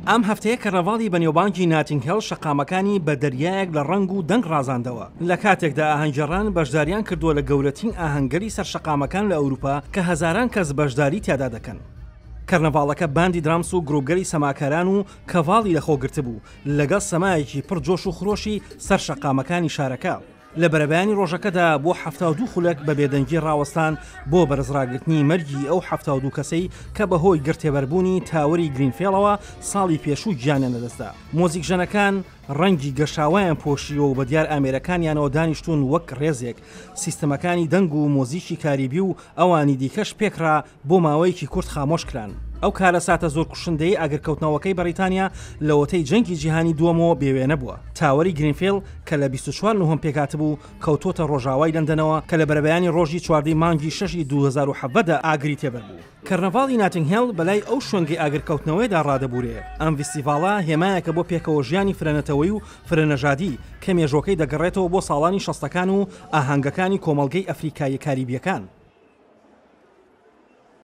ئەم هەفتەیە کەرنەڤاڵی بەنێوبانگی ناتینگ هیل شەقامەکانی بە دەریایەک لە ڕنگ و دەنگ ڕازاندەوە. لە کاتێکدا ئاهەنگگێڕان بەشداریان کردووە لە گەورەترین ئاهەنگەری سەرشەقامەکان لە ئەوروپا کە هەزاران کەس بەشداری تیادا دەکەن. کەرنەڤاڵەکە باندی درامس و گرۆگەری سەماکاران و کەڤاڵی لەخۆگرت بوو لەگەڵ سەمایەکی پڕ جۆش و خرۆشی سەرشەقامەکانی شارەکە. لە بەرەبەیانی ڕۆژەکەدا بۆ 72 خولەک بە بێدەنگی ڕاوەستان بۆ بەرزڕاگرتنی مەرگی ئەو 72 کەسەی کە بەهۆی گرتێبەربوونی تاوەری گرینفێڵەوە ساڵی پێشوو گیانیان لەدەستدا. مۆزیکژەنەکان ڕەنگی گەشاوایان پۆشیەوە و بە دیار ئامێرەکانیانەوە دانیشتون وەک ڕێزێک سیستەمەکانی دەنگ و مۆزیکی کاریبی و ئەوانی دیکەش پێکرا بۆ ماوەیەکی کورت خامۆش کران. ئەو کارە ساتە زۆر کوشندەی ئاگرکەوتنەوەکەی بەریتانیا لە وەتەی جەنگی جیهانی دووەمەوە بێوێنە بووە. تاوەری گرینفێڵ کە لە 24 نوهەم پێکات بوو کەوتۆتە ڕۆژاوای لەندەنەوە کە لە بەرەبەیانی ڕۆژی 4 مانگی 6 2017دا ئاگری تێبەر بوو. کەرنەڤاڵی ناتینگ هیل بەلای ئەو شوێنگەی ئاگرکەوتنەوەیدا ڕادەبورێ. ئەم فیستیڤاڵە هێمایەکە بۆ پێکەوە ژیانی فرەنەتەوەی و فرەنەژادی کە مێژۆکەی دەگەڕێتەوە بۆ ساڵانی 60ەکان و ئاهەنگەکانی کۆمەڵگەی ئەفریقای کاریبیەکان.